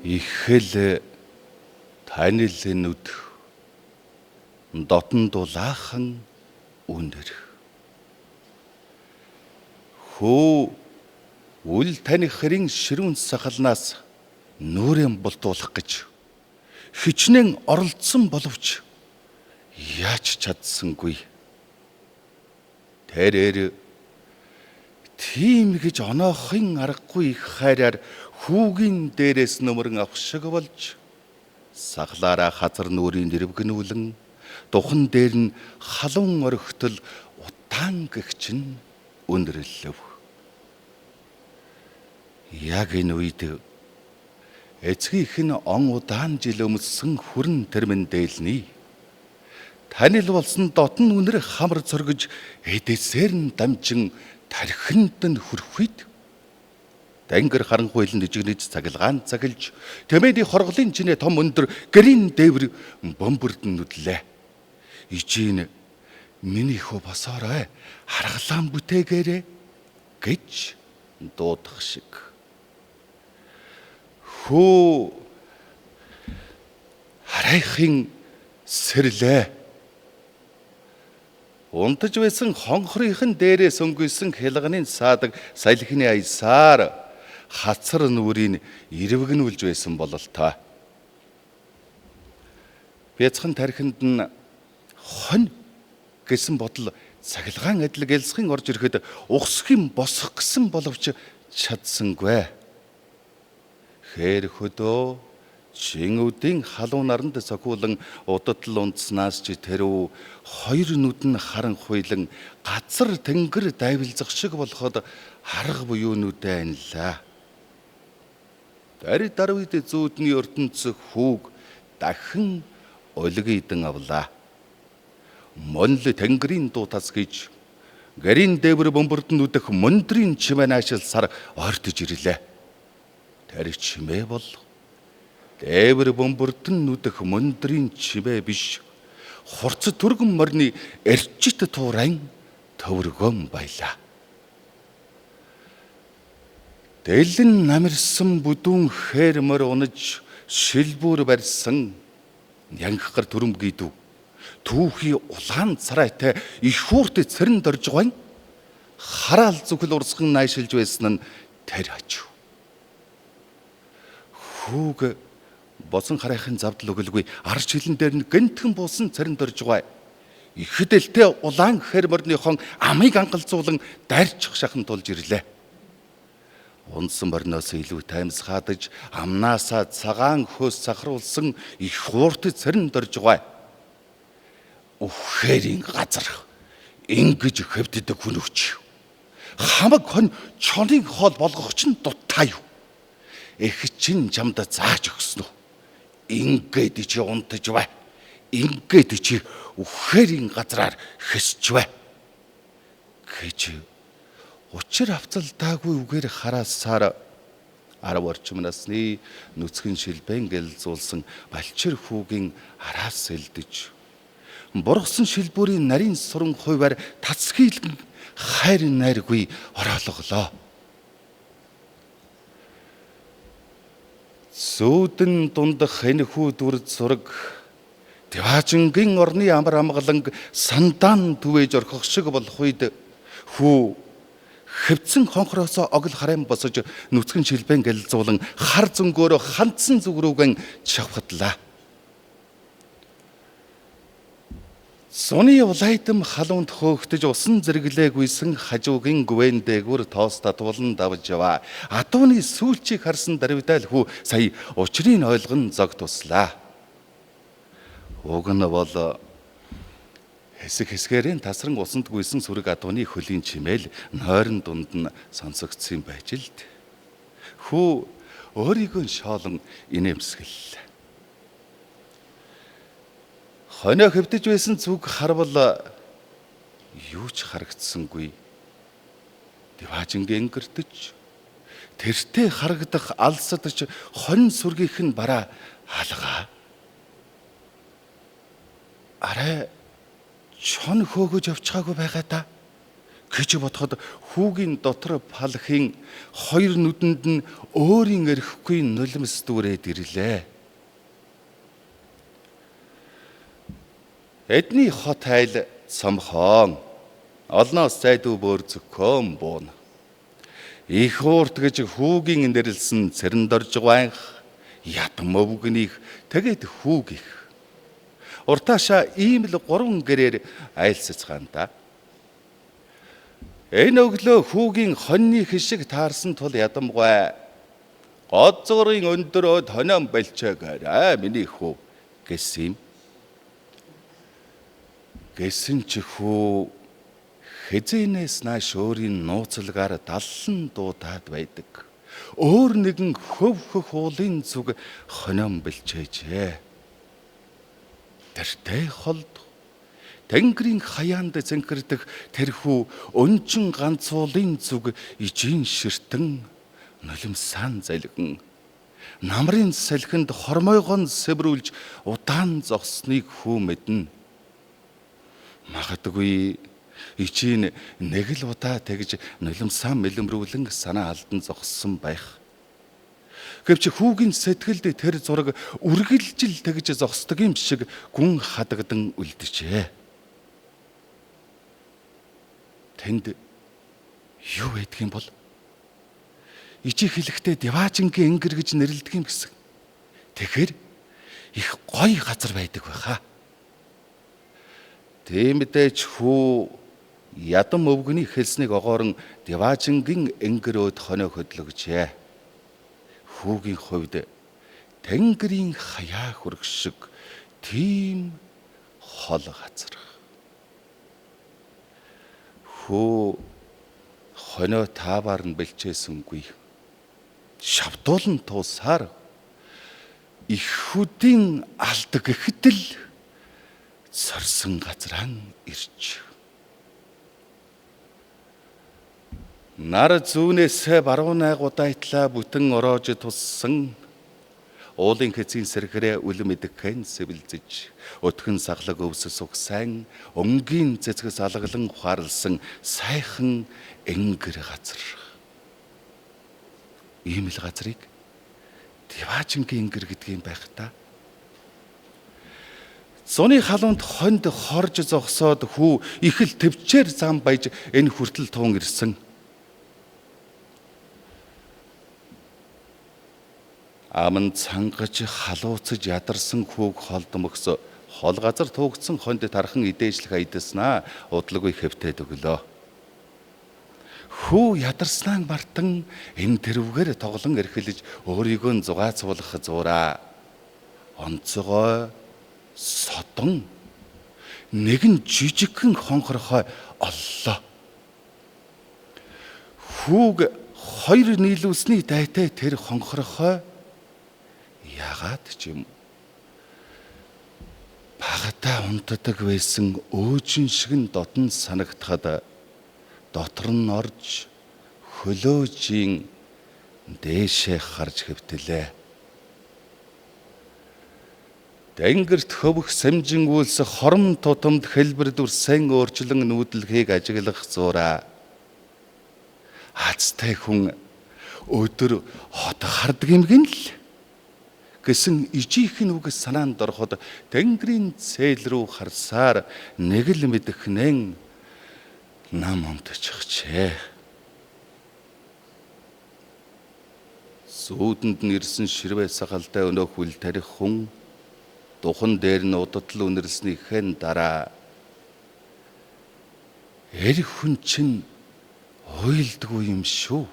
Ихэл танил нүд дотн дулаахан үнэр. Хөө үл таних хэрийн ширүүн сахалнаас нүрэн булдуулах гэж хичнээн оролдсон боловч яаж чадсангүй. Тэрээр тийм гэж оноохын аргагүй их хайраар хүүгийн дээрээс нөмрөн авах шиг болж сахлаараа хазар нүрийн нэрвгнүүлэн духан дээр нь халуун орхитол утаан гэгч нь өндөрлөв. Яг энэ үед эцгийнх нь он удаан жил өмссөн хүрэн тэрмэн дээлний танил болсон дотн үнэр хамар цоргож эдээсээр нь дамжин тархинд нь хүрхүйд Тэнгэр харанхуйлын жижигнэж цагилгаан цагилж тэмээний хорголын чинээ том өндөр гэрийн дээвэр бөмбөрд нүдлээ. Ижийн миний хөө босоорой харгалаан бүтээгээрээ гэж дуудах шиг. Хөө харайхын сэрлээ. Унтаж байсан хонхрынхын дээрээс өнгөсөн хялганы саадаг салхины аясаар хацар нүрийн ирвэгнүүлж байсан бололтой. Бяцхан тархинд нь хонь гэсэн бодол цахилгаан адил гэлсхийн орж ирэхэд ухсхийн босох гэсэн боловч чадсангүй. Хээр хөдөө чин үдийн халуун наранд сохиулан удадл унтснаас ч тэрв хоёр нүд нь харанхуйлан газар тэнгэр дайвилзах шиг болоход харга буюу нүдэ анлаа. Дарь даруйд зүүдний ертөнц хүүг дахин өлгийдэн авлаа. Монл тэнгэрийн дуутас гэж гэрийн дээвэр бөмбөрд нүдэх мөндрийн чимээ наашилсаар ордож ирлээ. Тэр чимээ бол дээвэр бөмбөрд нүдэх мөндрийн чимээ биш, хурц түргэн морны эрчит туурайн төвөргөн байлаа. Дэлэн намирсан бүдүүн хээр мөр унаж шилбүр барьсан янгахгар төрөмгийдүү түүхий улаан царайтай их хүүрт цэрэн дорж гойн хараал зүхэл урсган найшилж байсан нь тэр ачив. Хүүг босон харайхын завдал өгөлгүй арч хилэн дээр нь гэнтхэн буусан цэрэн дорж гой. Ихэдэлтэй улаан хээр морныхон амыг ангалзуулан дайрчих шахан тулж ирлээ. Унсан борноос илүү таймс хаадаж амнаасаа цагаан хөөс сахруулсан их хуурт цэрэн дорж гой. Ухээрийн газар ингэж хөвддөг хүн өч. Хамаг хон чонын хоол болгох чинь дутаа юу? Эх чин жамда зааж өгсөн үү? Ингээд чи унтаж бай. Ингээд чи ухээрийн газраар хэсч бай. Гэж учир авцалтаагүй үгээр хараасаар 10 орчим насны нүцгэн шилбэн гэлзуулсан балчир хүүгийн араас элдэж бургасан шилбүрийн нарийн суран хуваар тацхийлэн хайр найргүй ороолголоо. Зүүдэн дундах энэхүү дүр зураг Тэваажингийн орны амар амгаланг сандаан түвэж орхох шиг болох үед хүү хэвцэн хонхроосоо огл хараан босож нүцгэн шилбэн гэлзуулан хар зөнгөөрөө хандсан зүгрүүгэн чавхадлаа. Сони улайдам халуунд хөөгтөж усан зэрэглээгүйсэн хажуугийн гүвэн дээгүр тоос татуулан давж яваа. Адууны сүүлчийг харсан дарвидаал хүү сая учрыг ойлгон зог туслаа. Уг нь бол хэсэг хэсгээрийн тасран усанд гүйсэн сүрэг адууны хөлийн чимээл нойрон дунд нь сонсогдсон байж л д. Хүү өөрийгөө шоолон инээмсгэлээ. Хоноо хөвдөж байсан зүг харвал юу ч харагдсангүй. Тэваажингийн гэртэж тэртээ харагдах алсадч хон сүргийнх нь бараа хаалгаа. Арай чон хөөгөж явчихаагүй байгаа да гэж бодоход хүүгийн дотор палхийн хоёр нүдэнд нь өөрийн эрэхгүй нулимс дүүрээд ирлээ. Эдний хот айл цомхон олноос зайдуу бөөр зөкөн буун. Их уурт гэж хүүгийн нэрлсэн цэрэн дорж гуайх ятан мөвгнийг тэгээд хүүгих. Уртааша ийм л 3 гэрээр айлсцгаанда. Энэ өглөө хүүгийн хоньны хишиг таарсан тул ядамгүй гоцгорын өндөрөө тонион болчоогаарай миний хүү гэсэн юм. Гэсэн ч хүү хэзэнээс нааш өөрийн нууцлагаар даллан дуудаад байдаг. Өөр нэгэн хөв хөх уулын зүг хонион бэлчээжээ. Тэртэй холд Тэнгэрийн хаяанд зэнхэрдэх тэрхүү өнчин ганц уулын зүг ижийн ширтэн нулимсан залгин намрын салхинд хормойгон сэврүүлж удаан зогсныг хүү мэднэ. Магадгүй ижийн нэг л удаа тэгж нулимсан мэлэмрүүлэн санаа алдан зогссон байх. Гэвч хүүгийн сэтгэлд тэр зураг үргэлжил тэгж зогсдог юм шиг гүн хадагдан үлджээ. Тэнд юу байдаг юм бол? Ижи хэлэхдээ Деважингийн энгэр гэж нэрлэдэг юм гэсэн. Тэгэхээр их гоё газар байдаг байхаа. Тиймдээч хүү ядам өвгөний хэлснийг огоорон Деважингийн энгэрөөд хонио хөдлөгжээ. Хүүгийн хувьд Тэнгэрийн хаяа хүрэх шиг тийм хол газар. Хүү хонио тааваар нь бэлчээсэнгүй. Шавдуулан туусаар их хүдийн алдаг гэхдэл сорсон газраа ирж. Нар зүүнээс баруун айгуудайтлаа бүтэн ороож туссан уулын хэцийн сэрхрээ үлэм идэгхэн сэвэлзэж өтгөн саглаг өвсөс угсайн өнгийн цэцгэс алгалан ухаарлсан сайхан энгэр газар. Ийм л газрыг Деважингийн энгэр гэдэг юм байх та. Зуны халуунд хонд хорж зогсоод хүү их л төвчээр зам баяж энэ хүртэл туун ирсэн. Аман цангаж халууцж ядарсан хүүг холдмогс хол газар туugдсан хонд тархан идээжлэх айдаснаа удалгүй хэвтээд өглөө. Хүү ядарснаа бартан энэ тэрвгээр тоглон эрхэлж өөрийгөө зугаацуулах зуураа онцгой содон нэгэн жижигхэн хонхорхой оллоо. Хүүг хоёр нийлүүлсний дайтай тэр хонхорхой яагаад ч юм багтаа унтдаг байсан өөжин шиг нь дотн санагдахад дотор нь орж хөлөөжийн дээшээ харж хэвтэлээ. Тэнгэрт хөвөх самжингүүлс хором тутамд хэлбэр дүрсэн өөрчлөн нүүдэлхийг ажиглах зуураа. Хацтай хүн өдөр хот хардаг юм гин л гэсэн ижийнхэн үг санаанд ороход Тэнгэрийн цээл рүү харсаар нэг л мэдэхнэн нам омтчихжээ. Сүүдэнд нь ирсэн ширвээ сагалтай өнөөх үл тарих хүн духан дээр нь удадл үнэрснийхэн дараа эр хүн чинь уйлдгүй юм шүү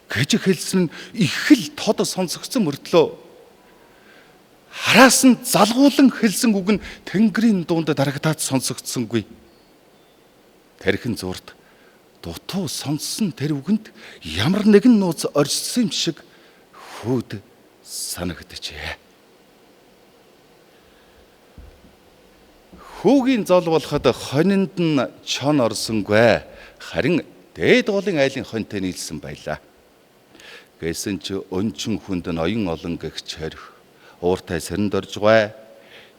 гэж хэлсэн нь их л тод сонсогдсон мөртлөө хараас нь залгуулан хэлсэн үг нь Тэнгэрийн дунд дарагдаад сонсогдсонгүй. Тэрхэн зурд дутуу сонссон тэр үгэнд ямар нэгэн нууц оршсон юм шиг хүүд санагджээ. Хүүгийн зол болоход хонинд нь чон орсонгүй. Харин дээд голын айлын хоньтой нийлсэн байлаа. Гэсэн ч өнчин хүнд ноён олон гэгч хорих ууртай сэрэн дорж гуй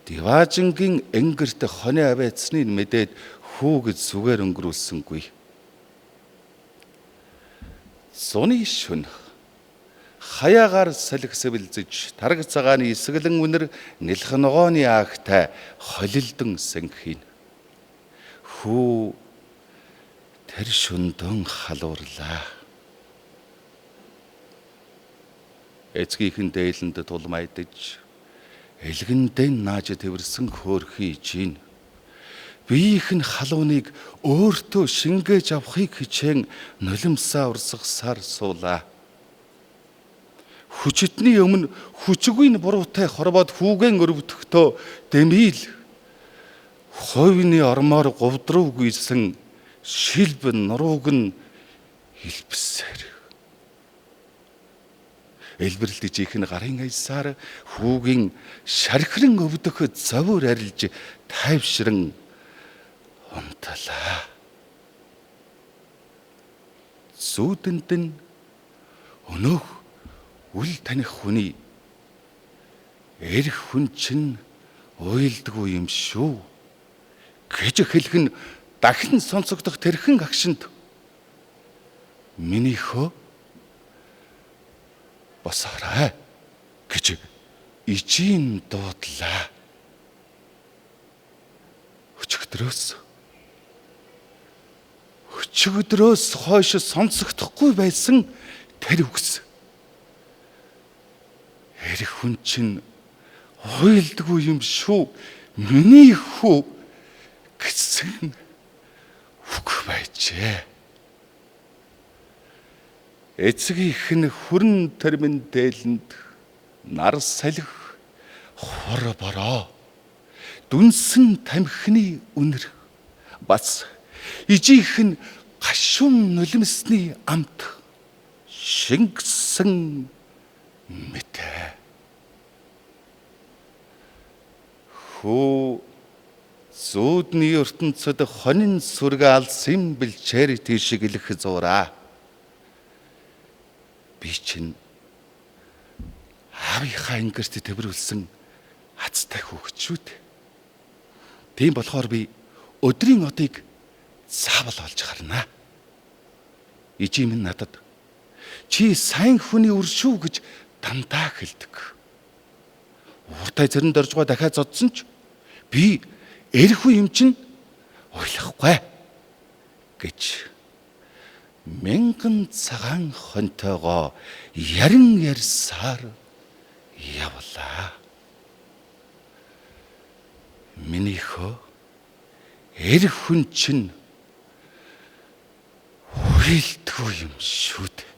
Диваажингийн энгэрт хоны авайцныг мэдээд хүүгэд сүгээр өнгөрүүлсэнгүй. Зуны шөнө хаягаар салхи сэвэлзэж тараг цагааны эсгэлэн үнэр нэлх ногооны агтай холилдон сэнхийн. Хүү тэр шөндөн халуурлаа. Эцгийнхэн дээлэнд тулмайдаж элгэндэн нааж тэрсэн хөөрхий жин. Биеийнх нь халууныг өөртөө шингээж авахыг хичээн нулимсаа урсгасаар суулаа. Хүчитний өмнө хүчгүй буруутай хорвоод хүүгэн өрөвдөхдөө дэмийл хойвны ормоор говдрууг ийсэн шилб нурууг нь илбсээр. Элбэрлэж ихэнх гарын аясаар хүүгийн шархиран өвдөх завуур арилж тайвшран унталаа. Зүүдэнд нь өнөөх үл таних хүний эрх хүн чинь уйлдгүй юм шүү гэж хэлэх нь дахин сонсогдох тэрхэн агшинд минийхөө босоорой гэж ижийн дуудлаа. Өчигдрөөс хойш сонсогдохгүй байсан тэр үгс. Эрх хүн чинь уйлдгүй юм шүү миний хүү гэсэн үг байжээ. Эцгийнх нь хүрэн тэрмэн дээлэнд нар салхи хор бороо дүнсэн тамхины үнэр бас ижийнх нь гашуун нулимсны амт шингэсэн мэтэ. Хүү зүүдний ертөнцөд хонин сүргэ алсын бэлчээр тийшиг илэх зураа. Би чинь аавынхаа ангирт тэмрүүлсэн хацтай хөвгчүүд. Тийм болохоор би өдрийн одыг заавал олж харна. Ижим минь надад чи сайн хүний өршүү гэж дандаа хэлдэг. Уртай зэрэн доржгоо дахиад зодсон ч би эрхүү юм чинь ойлгохгүй гэж мянган цагаан хонтойгоо ярин ярьсаар явлаа. Минийхөө эрх хүн чинь уйлдгүй юм шүү дээ.